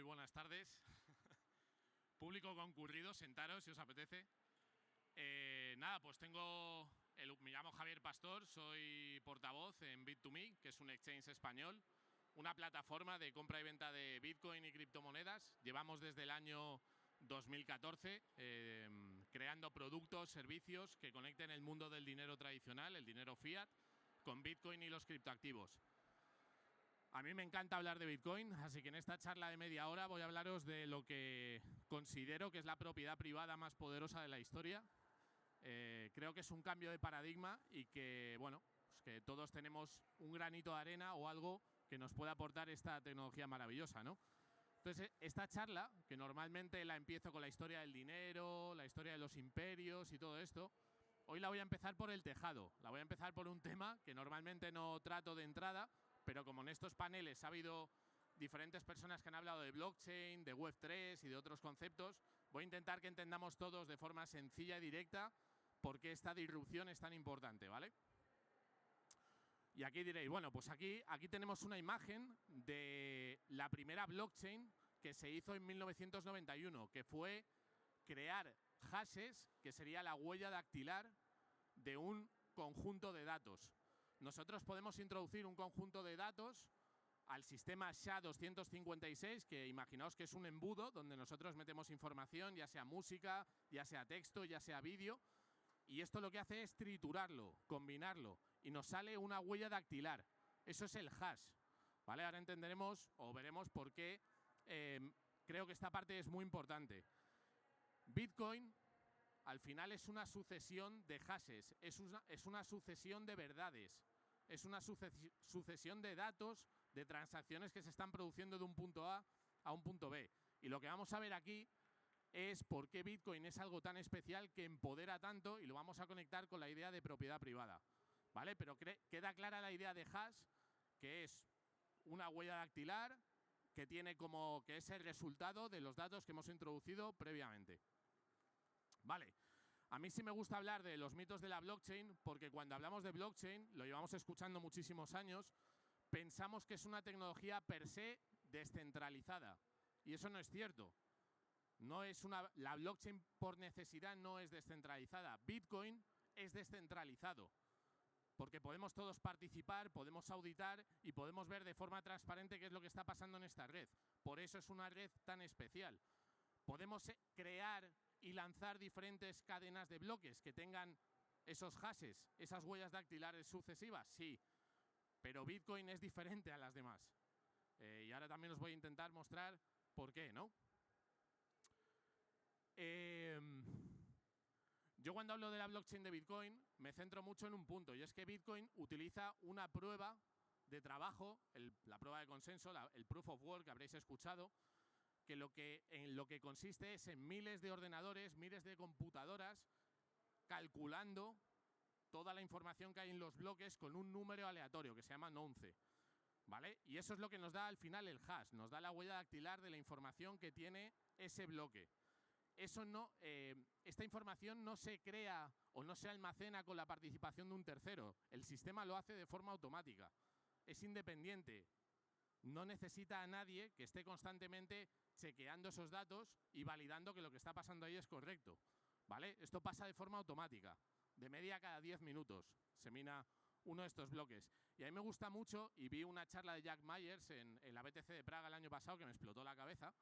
Muy buenas tardes. Público concurrido, sentaros si os apetece. Nada, pues me llamo Javier Pastor, soy portavoz en Bit2Me, que es un exchange español, una plataforma de compra y venta de Bitcoin y criptomonedas. Llevamos desde el año 2014 creando productos, servicios que conecten el mundo del dinero tradicional, el dinero fiat, con Bitcoin y los criptoactivos. A mí me encanta hablar de Bitcoin, así que en esta charla de media hora voy a hablaros de lo que considero que es la propiedad privada más poderosa de la historia. Creo que es un cambio de paradigma y que, bueno, pues que todos tenemos un granito de arena o algo que nos pueda aportar esta tecnología maravillosa, ¿no? Entonces, esta charla, que normalmente la empiezo con la historia del dinero, la historia de los imperios y todo esto, hoy la voy a empezar por el tejado. La voy a empezar por un tema que normalmente no trato de entrada, pero como en estos paneles ha habido diferentes personas que han hablado de blockchain, de Web3 y de otros conceptos, voy a intentar que entendamos todos de forma sencilla y directa por qué esta disrupción es tan importante, ¿vale? Y aquí diréis, bueno, pues aquí tenemos una imagen de la primera blockchain que se hizo en 1991, que fue crear hashes, que sería la huella dactilar de un conjunto de datos. Nosotros podemos introducir un conjunto de datos al sistema SHA-256, que imaginaos que es un embudo donde nosotros metemos información, ya sea música, ya sea texto, ya sea vídeo, y esto lo que hace es triturarlo, combinarlo, y nos sale una huella dactilar. Eso es el hash, ¿vale? Ahora entenderemos o veremos por qué creo que esta parte es muy importante. Bitcoin al final es una sucesión de hashes, es una sucesión de verdades, es una sucesión de datos, de transacciones que se están produciendo de un punto A un punto B. Y lo que vamos a ver aquí es por qué Bitcoin es algo tan especial que empodera tanto, y lo vamos a conectar con la idea de propiedad privada, ¿vale? Pero queda clara la idea de hash, que es una huella dactilar que es el resultado de los datos que hemos introducido previamente. Vale, a mí sí me gusta hablar de los mitos de la blockchain, porque cuando hablamos de blockchain, lo llevamos escuchando muchísimos años, pensamos que es una tecnología per se descentralizada, y eso no es cierto. La blockchain por necesidad no es descentralizada. Bitcoin es descentralizado, porque podemos todos participar, podemos auditar y podemos ver de forma transparente qué es lo que está pasando en esta red. Por eso es una red tan especial. Podemos crear y lanzar diferentes cadenas de bloques que tengan esos hashes, esas huellas dactilares sucesivas, sí, pero Bitcoin es diferente a las demás. Y ahora también os voy a intentar mostrar por qué, ¿no? Yo cuando hablo de la blockchain de Bitcoin me centro mucho en un punto, y es que Bitcoin utiliza una prueba de trabajo, la prueba de consenso, el proof of work que habréis escuchado, en lo que consiste es en miles de ordenadores, miles de computadoras, calculando toda la información que hay en los bloques con un número aleatorio que se llama nonce, ¿vale? Y eso es lo que nos da al final el hash, nos da la huella dactilar de la información que tiene ese bloque. Esta información no se crea o no se almacena con la participación de un tercero. El sistema lo hace de forma automática. Es independiente. No necesita a nadie que esté constantemente chequeando esos datos y validando que lo que está pasando ahí es correcto, ¿vale? Esto pasa de forma automática. De media cada 10 minutos se mina uno de estos bloques. Y a mí me gusta mucho, y vi una charla de Jack Myers en la BTC de Praga el año pasado que me explotó la cabeza,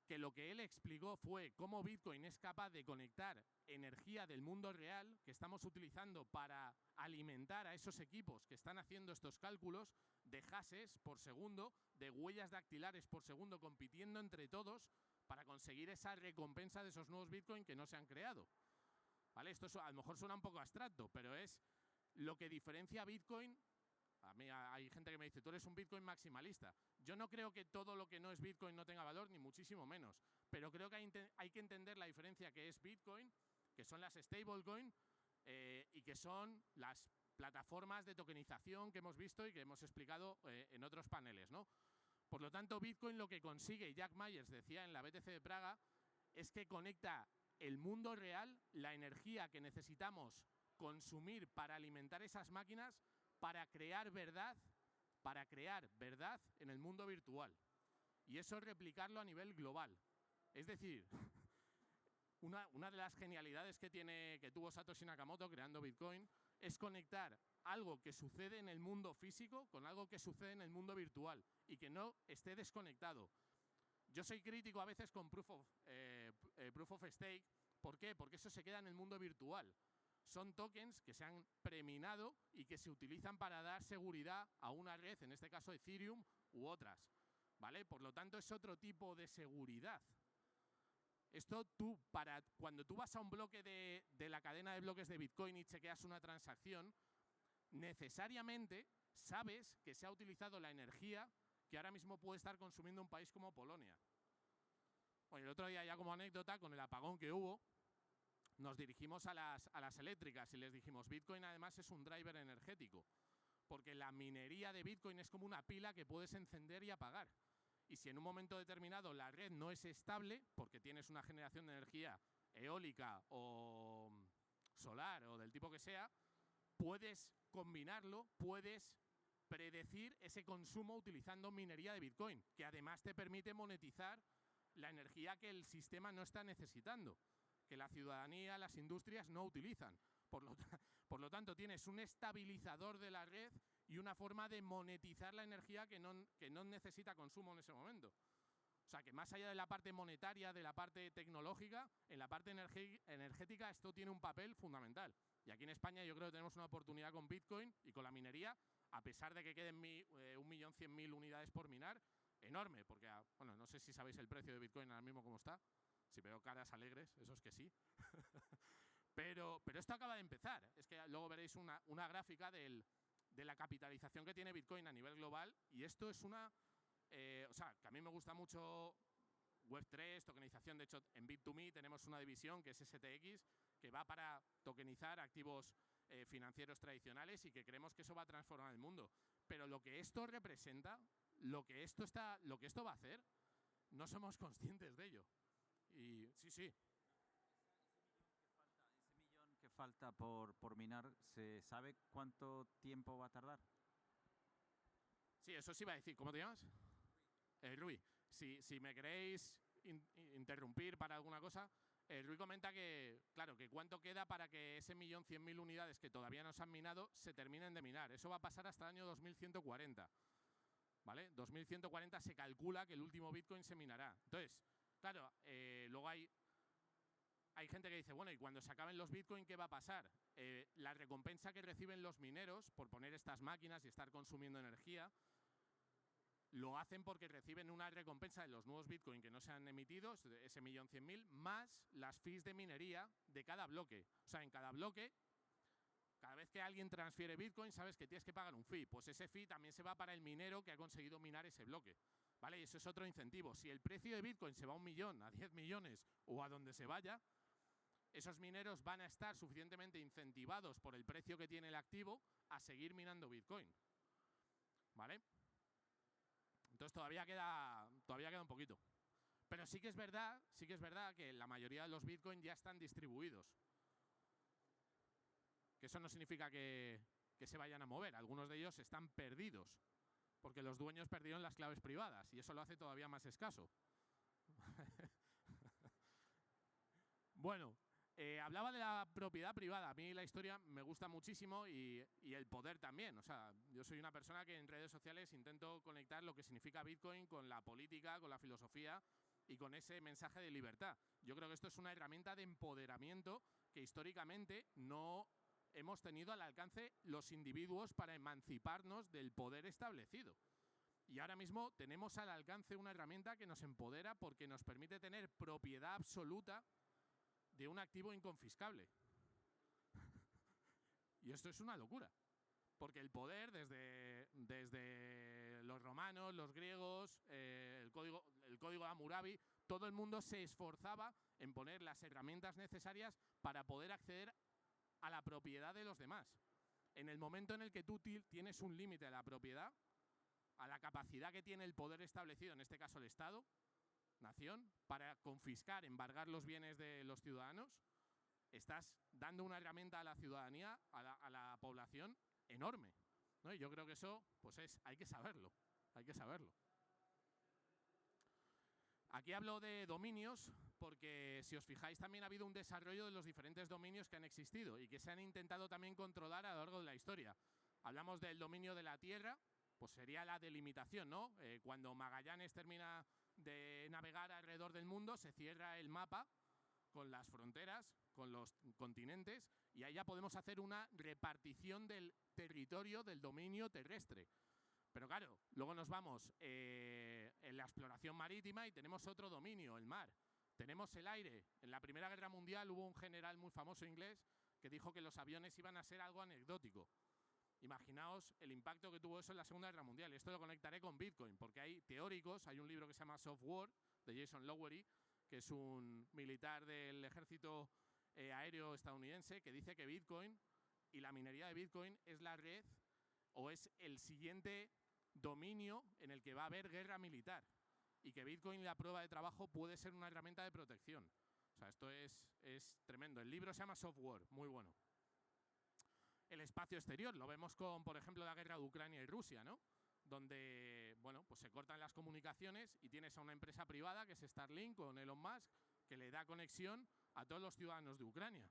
que lo que él explicó fue cómo Bitcoin es capaz de conectar energía del mundo real que estamos utilizando para alimentar a esos equipos que están haciendo estos cálculos de hashes por segundo, de huellas dactilares por segundo, compitiendo entre todos para conseguir esa recompensa de esos nuevos Bitcoin que no se han creado, ¿vale? Esto a lo mejor suena un poco abstracto, pero es lo que diferencia a Bitcoin. A mí hay gente que me dice, tú eres un Bitcoin maximalista. Yo no creo que todo lo que no es Bitcoin no tenga valor, ni muchísimo menos. Pero creo que hay que entender la diferencia que es Bitcoin, que son las stablecoin y que son las plataformas de tokenización que hemos visto y que hemos explicado en otros paneles, ¿no? Por lo tanto, Bitcoin lo que consigue, y Jack Myers decía en la BTC de Praga, es que conecta el mundo real, la energía que necesitamos consumir para alimentar esas máquinas, para crear verdad en el mundo virtual. y eso replicarlo a nivel global. Es decir, una de las genialidades que tuvo Satoshi Nakamoto creando Bitcoin es conectar algo que sucede en el mundo físico con algo que sucede en el mundo virtual y que no esté desconectado. Yo soy crítico a veces con Proof of Stake. ¿Por qué? Porque eso se queda en el mundo virtual. Son tokens que se han preminado y que se utilizan para dar seguridad a una red, en este caso Ethereum u otras, ¿vale? Por lo tanto, es otro tipo de seguridad. Esto cuando tú vas a un bloque de la cadena de bloques de Bitcoin y chequeas una transacción, necesariamente sabes que se ha utilizado la energía que ahora mismo puede estar consumiendo un país como Polonia. Bueno, el otro día, ya como anécdota, con el apagón que hubo, nos dirigimos a las eléctricas y les dijimos, Bitcoin además es un driver energético, porque la minería de Bitcoin es como una pila que puedes encender y apagar. Y si en un momento determinado la red no es estable, porque tienes una generación de energía eólica o solar o del tipo que sea, puedes combinarlo, puedes predecir ese consumo utilizando minería de Bitcoin, que además te permite monetizar la energía que el sistema no está necesitando, que la ciudadanía, las industrias no utilizan. Por lo tanto, tienes un estabilizador de la red y una forma de monetizar la energía que no necesita consumo en ese momento. O sea, que más allá de la parte monetaria, de la parte tecnológica, en la parte energética esto tiene un papel fundamental. Y aquí en España yo creo que tenemos una oportunidad con Bitcoin y con la minería, a pesar de que queden 1.100.000 unidades por minar, enorme, porque, bueno, no sé si sabéis el precio de Bitcoin ahora mismo cómo está. Si veo caras alegres, eso es que sí. pero esto acaba de empezar. Es que luego veréis una gráfica de la capitalización que tiene Bitcoin a nivel global, y esto es o sea, que a mí me gusta mucho Web3, tokenización. De hecho, en Bit2Me tenemos una división que es STX, que va para tokenizar activos financieros tradicionales, y que creemos que eso va a transformar el mundo. Pero lo que esto representa, lo que esto va a hacer, no somos conscientes de ello. Y sí. Ese millón que falta por minar, ¿se sabe cuánto tiempo va a tardar? Sí, eso sí iba a decir. ¿Cómo te llamas? Rui. Si me queréis interrumpir para alguna cosa, Rui comenta que, claro, que cuánto queda para que ese 1.100.000 unidades que todavía no se han minado se terminen de minar. Eso va a pasar hasta el año 2140. ¿Vale? 2140 se calcula que el último Bitcoin se minará. Entonces, claro, luego hay gente que dice, bueno, ¿y cuando se acaben los Bitcoin qué va a pasar? La recompensa que reciben los mineros por poner estas máquinas y estar consumiendo energía, lo hacen porque reciben una recompensa de los nuevos Bitcoin que no se han emitido, ese 1.100.000, más las fees de minería de cada bloque. O sea, en cada bloque, cada vez que alguien transfiere Bitcoin, sabes que tienes que pagar un fee. Pues ese fee también se va para el minero que ha conseguido minar ese bloque. ¿Vale? Y eso es otro incentivo. Si el precio de Bitcoin se va a 1 millón, a 10 millones o a donde se vaya, esos mineros van a estar suficientemente incentivados por el precio que tiene el activo a seguir minando Bitcoin. ¿Vale? Entonces todavía queda un poquito. Pero sí que es verdad que la mayoría de los Bitcoin ya están distribuidos. Que eso no significa que se vayan a mover. Algunos de ellos están perdidos, porque los dueños perdieron las claves privadas, y eso lo hace todavía más escaso. Bueno, hablaba de la propiedad privada. A mí la historia me gusta muchísimo y el poder también. O sea, yo soy una persona que en redes sociales intento conectar lo que significa Bitcoin con la política, con la filosofía y con ese mensaje de libertad. Yo creo que esto es una herramienta de empoderamiento que históricamente no hemos tenido al alcance los individuos para emanciparnos del poder establecido. Y ahora mismo tenemos al alcance una herramienta que nos empodera porque nos permite tener propiedad absoluta de un activo inconfiscable. Y esto es una locura. Porque el poder, desde los romanos, los griegos, el código de Hammurabi, todo el mundo se esforzaba en poner las herramientas necesarias para poder acceder a la propiedad de los demás. En el momento en el que tú tienes un límite a la propiedad, a la capacidad que tiene el poder establecido, en este caso el Estado, nación, para confiscar, embargar los bienes de los ciudadanos, estás dando una herramienta a la ciudadanía, a la población, enorme, ¿no? Y yo creo que eso, pues hay que saberlo, hay que saberlo. Aquí hablo de dominios porque, si os fijáis, también ha habido un desarrollo de los diferentes dominios que han existido y que se han intentado también controlar a lo largo de la historia. Hablamos del dominio de la tierra, pues sería la delimitación, ¿no? Cuando Magallanes termina de navegar alrededor del mundo, se cierra el mapa con las fronteras, con los continentes, y ahí ya podemos hacer una repartición del territorio del dominio terrestre. Pero claro, luego nos vamos en la exploración marítima y tenemos otro dominio, el mar. Tenemos el aire. En la Primera Guerra Mundial hubo un general muy famoso inglés que dijo que los aviones iban a ser algo anecdótico. Imaginaos el impacto que tuvo eso en la Segunda Guerra Mundial. Esto lo conectaré con Bitcoin, porque hay teóricos, hay un libro que se llama Soft War, de Jason Lowery, que es un militar del ejército aéreo estadounidense, que dice que Bitcoin y la minería de Bitcoin es la red o es el siguiente dominio en el que va a haber guerra militar, y que Bitcoin y la prueba de trabajo puede ser una herramienta de protección. O sea, esto es tremendo. El libro se llama Soft War, muy bueno. El espacio exterior, lo vemos con, por ejemplo, la guerra de Ucrania y Rusia, ¿no? Donde, bueno, pues se cortan las comunicaciones y tienes a una empresa privada, que es Starlink con Elon Musk, que le da conexión a todos los ciudadanos de Ucrania.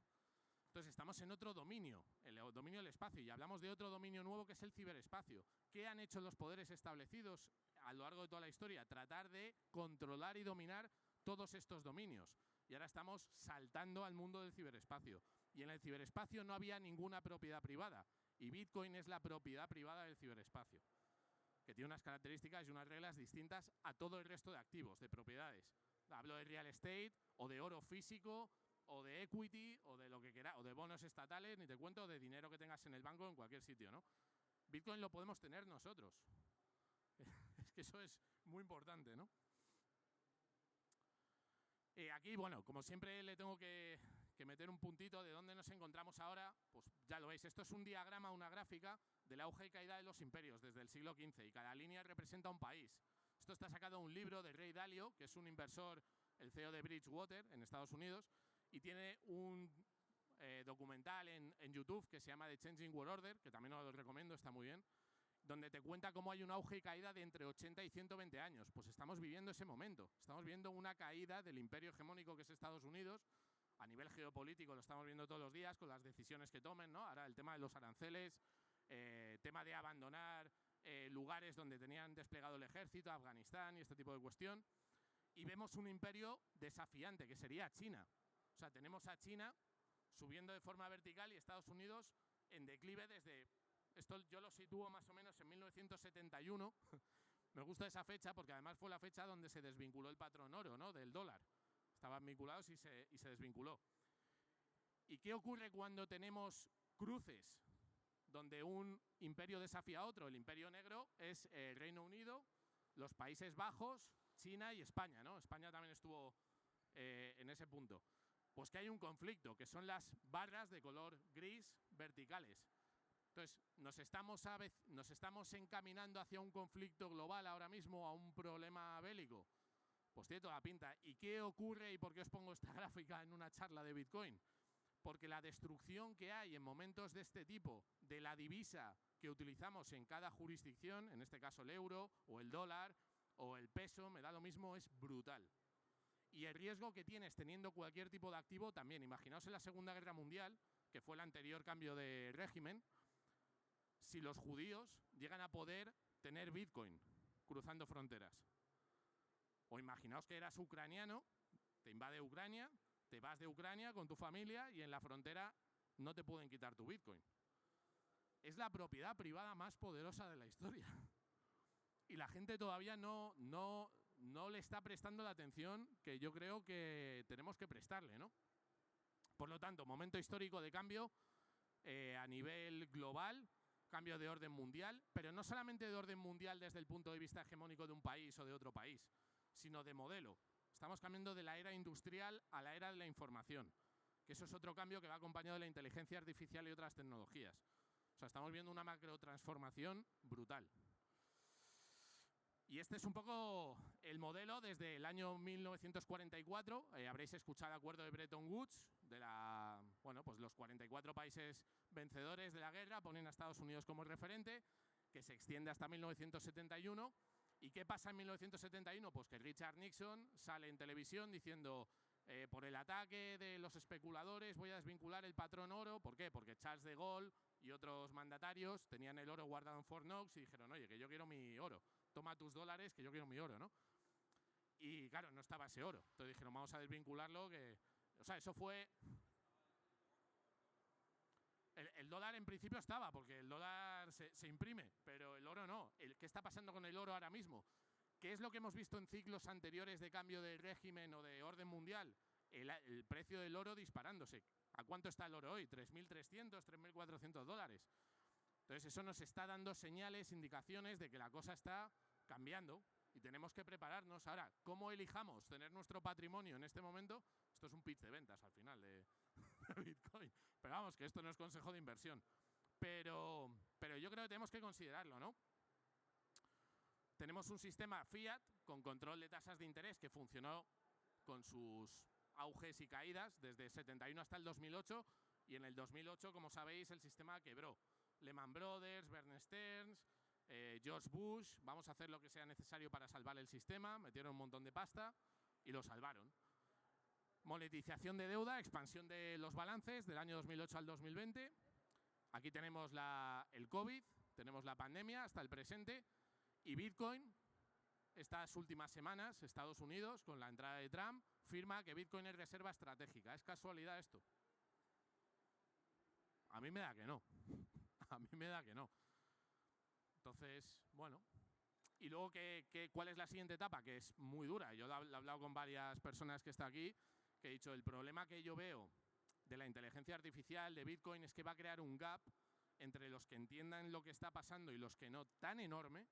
Entonces estamos en otro dominio, el dominio del espacio, y hablamos de otro dominio nuevo que es el ciberespacio. ¿Qué han hecho los poderes establecidos a lo largo de toda la historia? Tratar de controlar y dominar todos estos dominios. Y ahora estamos saltando al mundo del ciberespacio. Y en el ciberespacio no había ninguna propiedad privada. Y Bitcoin es la propiedad privada del ciberespacio, que tiene unas características y unas reglas distintas a todo el resto de activos, de propiedades. Hablo de real estate, o de oro físico, o de equity, o de lo que quieras, o de bonos estatales, ni te cuento, de dinero que tengas en el banco en cualquier sitio, ¿no? Bitcoin lo podemos tener nosotros. Es que eso es muy importante, ¿no? Aquí, bueno, como siempre le tengo que meter un puntito de dónde nos encontramos ahora. Pues ya lo veis, esto es un diagrama, una gráfica del auge y caída de los imperios desde el siglo XV, y cada línea representa un país. Esto está sacado de un libro de Ray Dalio, que es un inversor, el CEO de Bridgewater en Estados Unidos, y tiene un documental en YouTube que se llama The Changing World Order, que también os lo recomiendo, está muy bien, donde te cuenta cómo hay un auge y caída de entre 80 y 120 años. Pues estamos viviendo ese momento. Estamos viendo una caída del imperio hegemónico que es Estados Unidos. A nivel geopolítico lo estamos viendo todos los días con las decisiones que tomen, ¿no? Ahora el tema de los aranceles, tema de abandonar lugares donde tenían desplegado el ejército, Afganistán y este tipo de cuestión. Y vemos un imperio desafiante, que sería China. O sea, tenemos a China subiendo de forma vertical y Estados Unidos en declive desde... Esto yo lo sitúo más o menos en 1971. Me gusta esa fecha porque además fue la fecha donde se desvinculó el patrón oro, ¿no?, del dólar. Estaban vinculados y se desvinculó. ¿Y qué ocurre cuando tenemos cruces donde un imperio desafía a otro? El imperio negro es el Reino Unido, los Países Bajos, China y España, ¿no? España también estuvo en ese punto. Pues que hay un conflicto, que son las barras de color gris verticales. Entonces, nos estamos encaminando hacia un conflicto global ahora mismo, a un problema bélico. Pues tiene toda la pinta. ¿Y qué ocurre y por qué os pongo esta gráfica en una charla de Bitcoin? Porque la destrucción que hay en momentos de este tipo de la divisa que utilizamos en cada jurisdicción, en este caso el euro o el dólar o el peso, me da lo mismo, es brutal. Y el riesgo que tienes teniendo cualquier tipo de activo también. Imaginaos en la Segunda Guerra Mundial, que fue el anterior cambio de régimen, si los judíos llegan a poder tener Bitcoin cruzando fronteras. O imaginaos que eras ucraniano, te invade Ucrania, te vas de Ucrania con tu familia y en la frontera no te pueden quitar tu Bitcoin. Es la propiedad privada más poderosa de la historia. Y la gente todavía no le está prestando la atención que yo creo que tenemos que prestarle, ¿no? Por lo tanto, momento histórico de cambio a nivel global, cambio de orden mundial, pero no solamente de orden mundial desde el punto de vista hegemónico de un país o de otro país, sino de modelo. Estamos cambiando de la era industrial a la era de la información, que eso es otro cambio que va acompañado de la inteligencia artificial y otras tecnologías. O sea, estamos viendo una macrotransformación brutal. Y este es un poco el modelo desde el año 1944. Habréis escuchado el acuerdo de Bretton Woods, de pues los 44 países vencedores de la guerra ponen a Estados Unidos como referente, que se extiende hasta 1971 ¿Y qué pasa en 1971? Pues que Richard Nixon sale en televisión diciendo por el ataque de los especuladores voy a desvincular el patrón oro. ¿Por qué? Porque Charles de Gaulle y otros mandatarios tenían el oro guardado en Fort Knox y dijeron, oye, que yo quiero mi oro. Toma tus dólares, que yo quiero mi oro, ¿no? Y claro, no estaba ese oro. Entonces dijeron, vamos a desvincularlo. O sea, eso fue... El dólar en principio estaba, porque el dólar se imprime, pero el oro no. ¿Qué está pasando con el oro ahora mismo? ¿Qué es lo que hemos visto en ciclos anteriores de cambio de régimen o de orden mundial? El precio del oro disparándose. ¿A cuánto está el oro hoy? 3.300, 3.400 dólares. Entonces eso nos está dando señales, indicaciones de que la cosa está cambiando y tenemos que prepararnos. Ahora, ¿cómo elijamos tener nuestro patrimonio en este momento? Esto es un pitch de ventas al final de Bitcoin. Pero vamos, que esto no es consejo de inversión. Pero yo creo que tenemos que considerarlo, ¿no? Tenemos un sistema fiat con control de tasas de interés que funcionó con sus auges y caídas desde 71 hasta el 2008 y en el 2008, como sabéis, el sistema quebró. Lehman Brothers, Bear Stearns, George Bush, vamos a hacer lo que sea necesario para salvar el sistema, metieron un montón de pasta y lo salvaron. Monetización de deuda, expansión de los balances del año 2008 al 2020. Aquí tenemos el COVID, tenemos la pandemia hasta el presente. Y Bitcoin, estas últimas semanas, Estados Unidos, con la entrada de Trump, firma que Bitcoin es reserva estratégica. ¿Es casualidad esto? A mí me da que no. A mí me da que no. Entonces, bueno. Y luego, ¿cuál es la siguiente etapa? Que es muy dura. Yo lo he hablado con varias personas que están aquí, que he dicho, el problema que yo veo de la inteligencia artificial, de Bitcoin, es que va a crear un gap entre los que entiendan lo que está pasando y los que no, tan enorme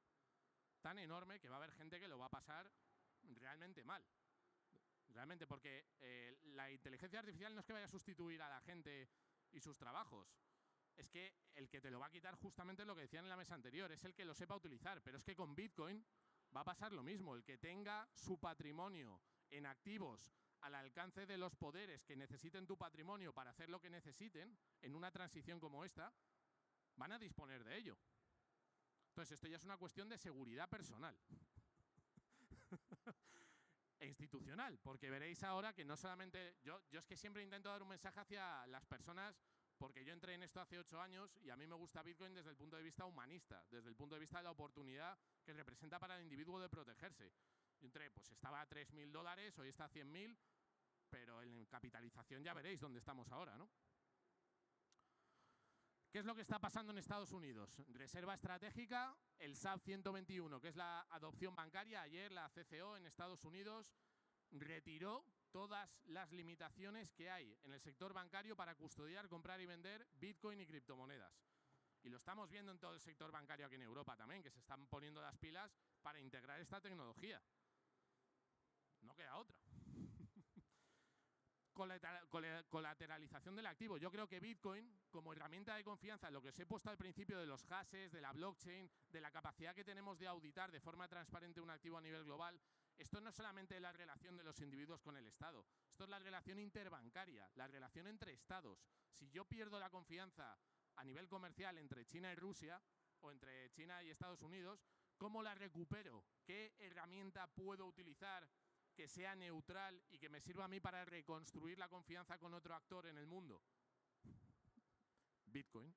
que va a haber gente que lo va a pasar realmente mal. Realmente, porque la inteligencia artificial no es que vaya a sustituir a la gente y sus trabajos. Es que el que te lo va a quitar justamente es lo que decían en la mesa anterior, es el que lo sepa utilizar. Pero es que con Bitcoin va a pasar lo mismo. El que tenga su patrimonio en activos al alcance de los poderes que necesiten tu patrimonio para hacer lo que necesiten en una transición como esta, van a disponer de ello. Entonces, esto ya es una cuestión de seguridad personal e institucional, porque veréis ahora que no solamente... Yo es que siempre intento dar un mensaje hacia las personas, porque yo entré en esto hace 8 años y a mí me gusta Bitcoin desde el punto de vista humanista, desde el punto de vista de la oportunidad que representa para el individuo de protegerse. Yo entré, pues estaba a 3.000 dólares, hoy está a 100.000, pero en capitalización ya veréis dónde estamos ahora, ¿no? ¿Qué es lo que está pasando en Estados Unidos? Reserva estratégica, el SAB 121, que es la adopción bancaria. Ayer la CCO en Estados Unidos retiró todas las limitaciones que hay en el sector bancario para custodiar, comprar y vender Bitcoin y criptomonedas. Y lo estamos viendo en todo el sector bancario aquí en Europa también, que se están poniendo las pilas para integrar esta tecnología. No queda otra. Colateralización del activo. Yo creo que Bitcoin, como herramienta de confianza, lo que os he puesto al principio de los hashes, de la blockchain, de la capacidad que tenemos de auditar de forma transparente un activo a nivel global, esto no es solamente la relación de los individuos con el Estado, esto es la relación interbancaria, la relación entre Estados. Si yo pierdo la confianza a nivel comercial entre China y Rusia, o entre China y Estados Unidos, ¿cómo la recupero? ¿Qué herramienta puedo utilizar que sea neutral y que me sirva a mí para reconstruir la confianza con otro actor en el mundo? Bitcoin.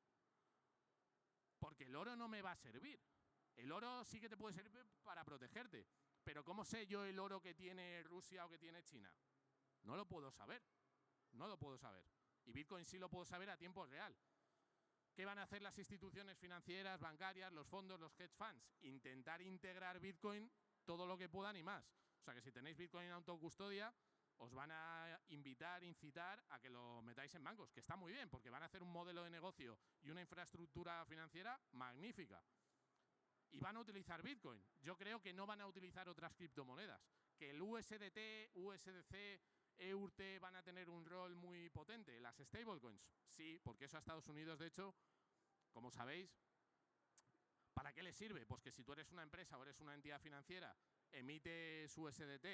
Porque el oro no me va a servir. El oro sí que te puede servir para protegerte. Pero ¿cómo sé yo el oro que tiene Rusia o que tiene China? No lo puedo saber. No lo puedo saber. Y Bitcoin sí lo puedo saber a tiempo real. ¿Qué van a hacer las instituciones financieras, bancarias, los fondos, los hedge funds? Intentar integrar Bitcoin todo lo que puedan y más. O sea que si tenéis Bitcoin en autocustodia, os van a incitar a que lo metáis en bancos, que está muy bien, porque van a hacer un modelo de negocio y una infraestructura financiera magnífica. Y van a utilizar Bitcoin. Yo creo que no van a utilizar otras criptomonedas. Que el USDT, USDC, EURT van a tener un rol muy potente. Las stablecoins, sí, porque eso a Estados Unidos, de hecho, como sabéis, ¿para qué les sirve? Pues que si tú eres una empresa o eres una entidad financiera, emites USDT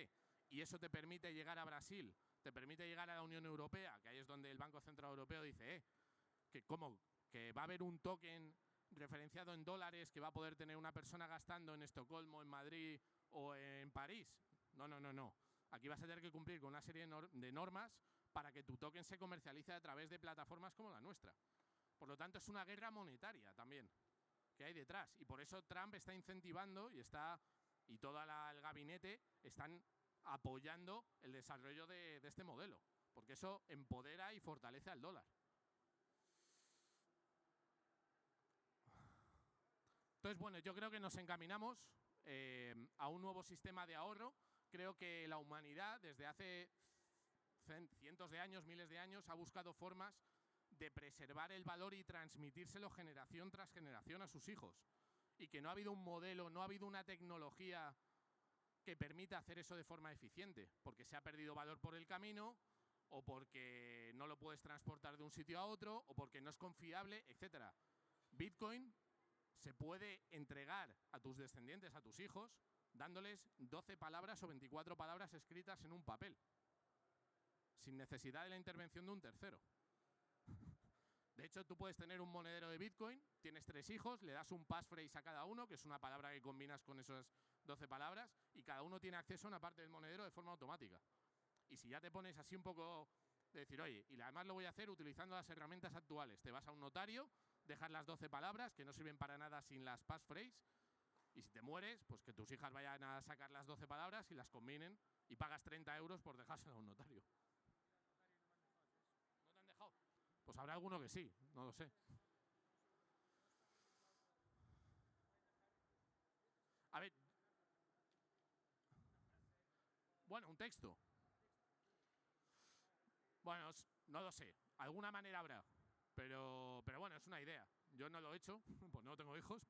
y eso te permite llegar a Brasil, te permite llegar a la Unión Europea, que ahí es donde el Banco Central Europeo dice, que ¿cómo? Que va a haber un token referenciado en dólares que va a poder tener una persona gastando en Estocolmo, en Madrid o en París. No, no, no, no. Aquí vas a tener que cumplir con una serie de normas para que tu token se comercialice a través de plataformas como la nuestra. Por lo tanto, es una guerra monetaria también que hay detrás. Y por eso Trump está incentivando y todo el gabinete están apoyando el desarrollo de este modelo. Porque eso empodera y fortalece al dólar. Entonces, bueno, yo creo que nos encaminamos a un nuevo sistema de ahorro. Creo que la humanidad, desde hace cientos de años, miles de años, ha buscado formas de preservar el valor y transmitírselo generación tras generación a sus hijos. Y que no ha habido un modelo, no ha habido una tecnología que permita hacer eso de forma eficiente, porque se ha perdido valor por el camino, o porque no lo puedes transportar de un sitio a otro, o porque no es confiable, etc. Bitcoin se puede entregar a tus descendientes, a tus hijos, dándoles 12 palabras o 24 palabras escritas en un papel, sin necesidad de la intervención de un tercero. De hecho, tú puedes tener un monedero de Bitcoin, tienes 3 hijos, le das un passphrase a cada uno, que es una palabra que combinas con esas 12 palabras, y cada uno tiene acceso a una parte del monedero de forma automática. Y si ya te pones así un poco de decir, oye, y además lo voy a hacer utilizando las herramientas actuales, te vas a un notario, dejas las 12 palabras, que no sirven para nada sin las passphrase, y si te mueres, pues que tus hijas vayan a sacar las 12 palabras y las combinen, y pagas 30 euros por dejárselo a un notario. ¿No te han dejado? Pues habrá alguno que sí, no lo sé. A ver. Bueno, un texto. Bueno, no lo sé. Alguna manera habrá. Pero bueno, es una idea. Yo no lo he hecho, pues no tengo hijos,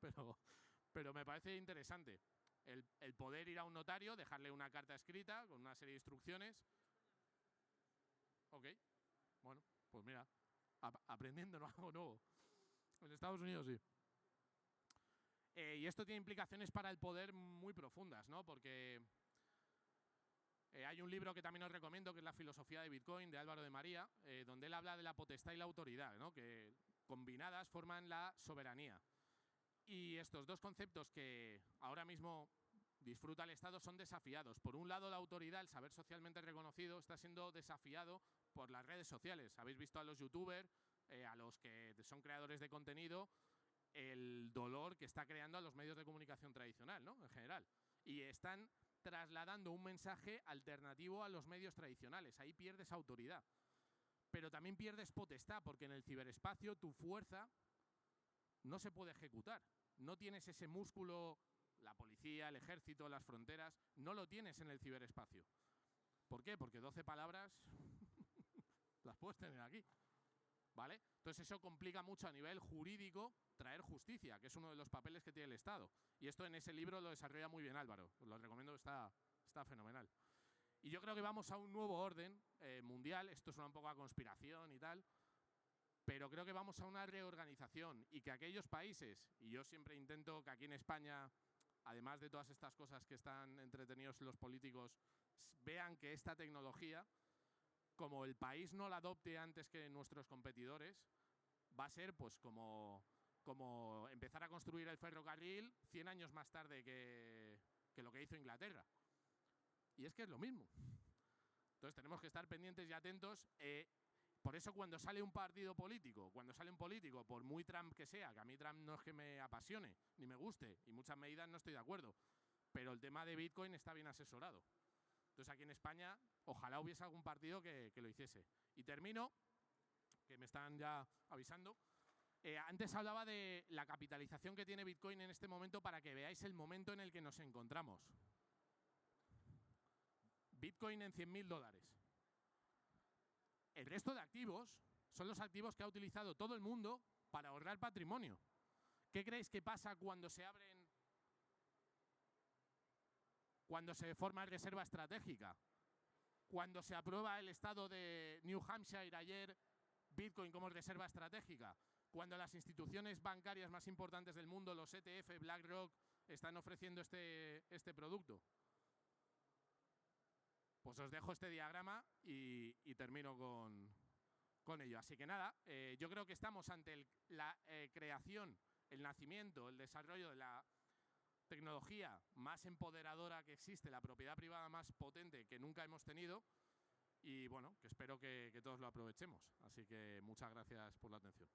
pero me parece interesante. El poder ir a un notario, dejarle una carta escrita con una serie de instrucciones. Ok. Bueno, pues mira. Aprendiendo algo nuevo. En Estados Unidos sí. Y esto tiene implicaciones para el poder muy profundas, ¿no? Porque hay un libro que también os recomiendo, que es La filosofía de Bitcoin, de Álvaro de María, donde él habla de la potestad y la autoridad, ¿no? Que combinadas forman la soberanía. Y estos dos conceptos que ahora mismo disfruta el Estado son desafiados. Por un lado, la autoridad, el saber socialmente reconocido, está siendo desafiado por las redes sociales. Habéis visto a los youtubers, a los que son creadores de contenido, el dolor que está creando a los medios de comunicación tradicional, ¿no? En general. Y están trasladando un mensaje alternativo a los medios tradicionales. Ahí pierdes autoridad. Pero también pierdes potestad, porque en el ciberespacio tu fuerza no se puede ejecutar. No tienes ese músculo, la policía, el ejército, las fronteras, no lo tienes en el ciberespacio. ¿Por qué? Porque 12 palabras las puedes tener aquí, ¿vale? Entonces eso complica mucho a nivel jurídico traer justicia, que es uno de los papeles que tiene el Estado. Y esto en ese libro lo desarrolla muy bien Álvaro. Os lo recomiendo, está fenomenal. Y yo creo que vamos a un nuevo orden mundial. Esto suena un poco a conspiración y tal, pero creo que vamos a una reorganización y que aquellos países, y yo siempre intento que aquí en España, además de todas estas cosas que están entretenidos los políticos, vean que esta tecnología, como el país no la adopte antes que nuestros competidores, va a ser pues como empezar a construir el ferrocarril 100 años más tarde que lo que hizo Inglaterra. Y es que es lo mismo. Entonces tenemos que estar pendientes y atentos. Por eso cuando sale un partido político, cuando sale un político, por muy Trump que sea, que a mí Trump no es que me apasione ni me guste, y muchas medidas no estoy de acuerdo, pero el tema de Bitcoin está bien asesorado. Entonces aquí en España ojalá hubiese algún partido que lo hiciese. Y termino, que me están ya avisando. Antes hablaba de la capitalización que tiene Bitcoin en este momento para que veáis el momento en el que nos encontramos. Bitcoin en $100.000. El resto de activos son los activos que ha utilizado todo el mundo para ahorrar patrimonio. ¿Qué creéis que pasa cuando se abren, cuando se forma reserva estratégica? Cuando se aprueba el estado de New Hampshire ayer Bitcoin como reserva estratégica. Cuando las instituciones bancarias más importantes del mundo, los ETF, BlackRock, están ofreciendo este producto. Pues os dejo este diagrama y termino con ello. Así que nada, yo creo que estamos ante la creación el nacimiento, el desarrollo de la tecnología más empoderadora que existe, la propiedad privada más potente que nunca hemos tenido, y bueno, que espero que todos lo aprovechemos. Así que muchas gracias por la atención.